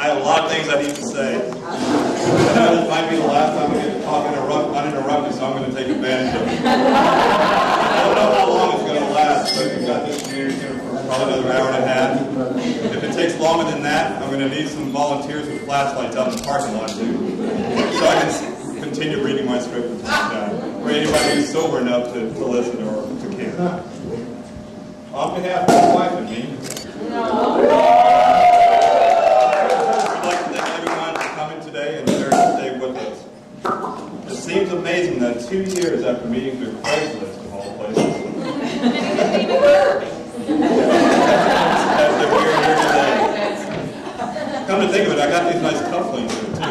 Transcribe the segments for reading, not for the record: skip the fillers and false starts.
I have a lot of things I need to say. I know this might be the last time I get to talk uninterrupted, so I'm going to take advantage of it. I don't know how long it's going to last, but we've got this community here for probably another hour and a half. If it takes longer than that, I'm going to need some volunteers with flashlights out in the parking lot too, so I can continue reading my script until it's done. Or anybody who's sober enough to listen or to care. On behalf of my wife and me, we'd like to thank everyone for coming today and sharing this day with us. It seems amazing that 2 years after meeting through Craigslist of all places, that we're here today. Come to think of it, I got these nice cufflinks here too.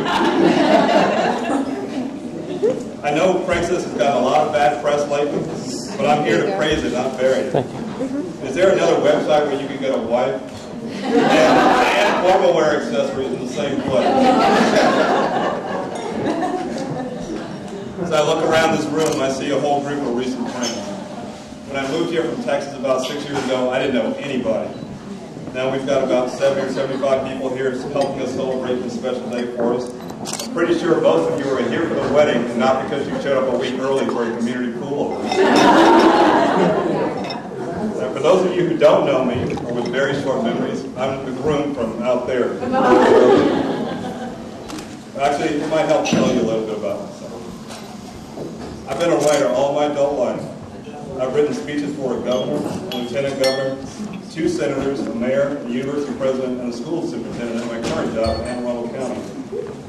I know Craigslist has got a lot of bad press lately, but I'm here to praise it, not bury it. Is there another website where you can get a wife and formal wear accessories in the same place? As I look around this room, I see a whole group of recent friends. When I moved here from Texas about 6 years ago, I didn't know anybody. Now we've got about 70 or 75 people here helping us celebrate this special day for us. I'm pretty sure most of you are here for the wedding and not because you showed up a week early for a community pool. And for those of you who don't know me, or with very short memories, I'm the groom from out there. Actually, it might help tell you a little bit about myself. I've been a writer all my adult life. I've written speeches for a governor, a lieutenant governor, 2 senators, a mayor, a university president, and a school superintendent at my current job in Anne Arundel County.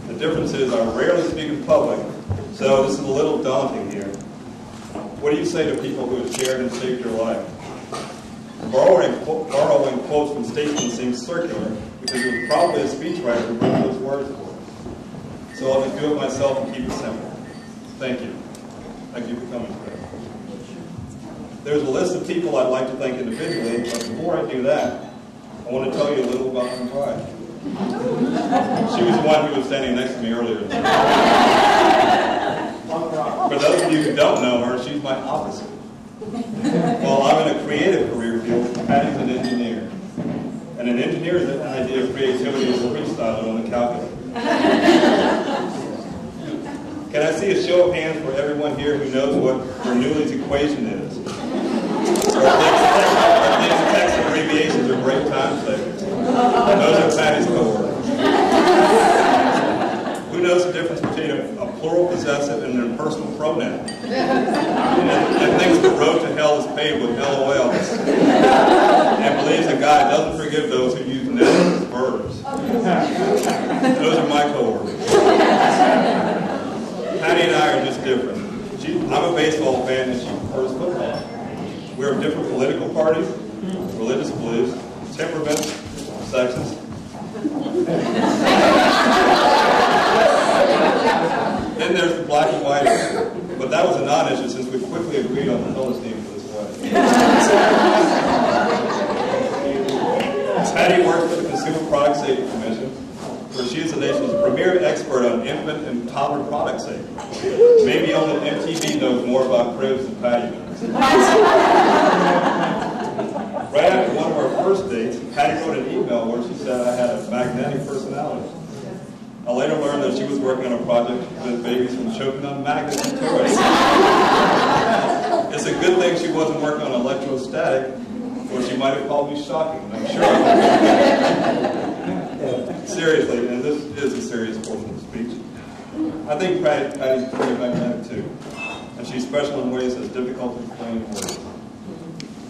The difference is I rarely speak in public, so this is a little daunting here. What do you say to people who have shared and shaped your life? Borrowing quotes from statesmen seems circular because it was probably a speechwriter who wrote those words for us. So I'll just do it myself and keep it simple. Thank you. Thank you for coming today. There's a list of people I'd like to thank individually, but before I do that, I want to tell you a little about my bride. She was the one who was standing next to me earlier. For those of you who don't know her, she's my opposite. While I'm in a creative career field, Patty's an engineer. And an engineer's idea of creativity is freestyling on the calculator. Can I see a show of hands for everyone here who knows what Bernoulli's equation is? Or thinks text abbreviations are great time savers. Those are Patty's co-workers. Who knows the difference between a plural possessive and an impersonal pronoun? And thinks the road to hell is paved with LOLs. And believes that God doesn't forgive those who use nouns as verbs. Those are my co-workers. Patty and I are just different. I'm a baseball fan and she prefers football. We're of different political parties, religious beliefs, temperaments, sexes. Then there's the black and white issue. But that was a non-issue since we quickly agreed on the color scheme for this wedding. Patty works for the Consumer Product Safety Commission, where she is the nation's premier expert on infant and toddler product safety. Maybe only MTV knows more about cribs than Patty does. Right after one of our first dates, Patty wrote an email where she said I had a magnetic personality. I later learned that she was working on a project to prevent babies from choking on magnets and toys. It's a good thing she wasn't working on electrostatic, or she might have called me shocking, I'm sure. Seriously, and this is a serious portion of the speech, I think Patty's pretty magnetic too. And she's special in ways that's difficult to explain in words.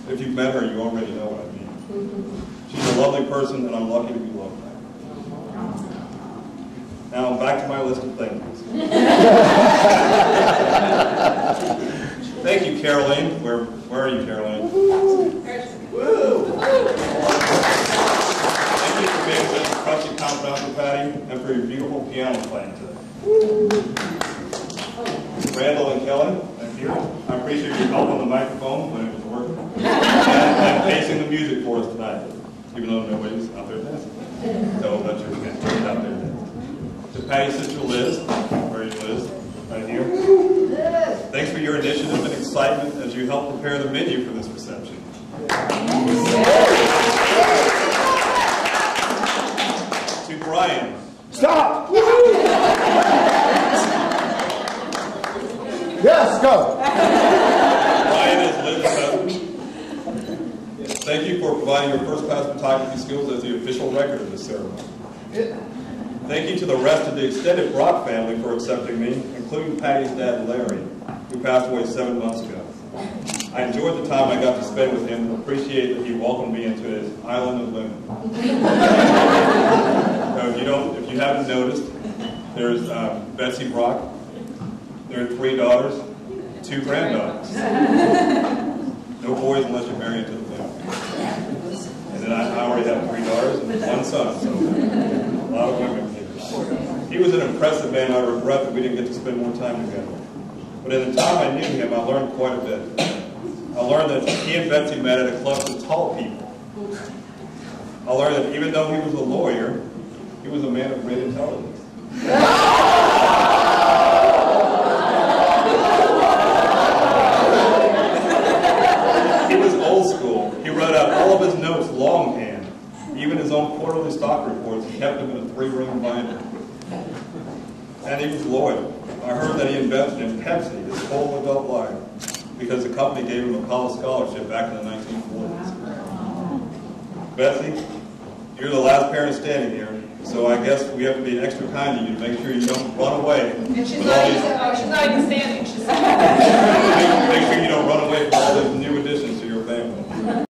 If you've met her, you already know what I mean. She's a lovely person, and I'm lucky to be loved by her. Now, back to my list of thank yous. Thank you, Caroline. Where are you, Caroline? Woo! Thank you for being such a trusted confidant for Patty, and for your beautiful piano playing today. Randall and Kelly, thank you. I appreciate your help on the microphone when it was working. And pacing the music for us tonight, even though nobody's out there dancing. So that you're out there dancing. To Patty's sister Liz, where are you, Liz? Right here. Thanks for your initiative and excitement as you help prepare the menu for this reception. To Brian, class photography skills as the official record of this ceremony. Thank you to the rest of the extended Brock family for accepting me, including Patty's dad, Larry, who passed away 7 months ago. I enjoyed the time I got to spend with him and appreciate that he welcomed me into his island of living. So if you haven't noticed, there's Betsy Brock. There are 3 daughters, 2 granddaughters. No boys unless you're married to the family. And then I already have 3 daughters and 1 son, so a lot of women here. He was an impressive man. I regret that we didn't get to spend more time together. But in the time I knew him, I learned quite a bit. I learned that he and Betsy met at a club for tall people. I learned that even though he was a lawyer, he was a man of great intelligence. He was old school. He wrote out all of his notes longhand. Even his own quarterly stock reports, he kept them in a 3-ring binder. And he was loyal. I heard that he invested in Pepsi his whole adult life because the company gave him a college scholarship back in the 1940s. Betsy, you're the last parent standing here, so I guess we have to be extra kind to you to make sure you don't run away. And she's not even standing. She's make sure you don't run away from all those new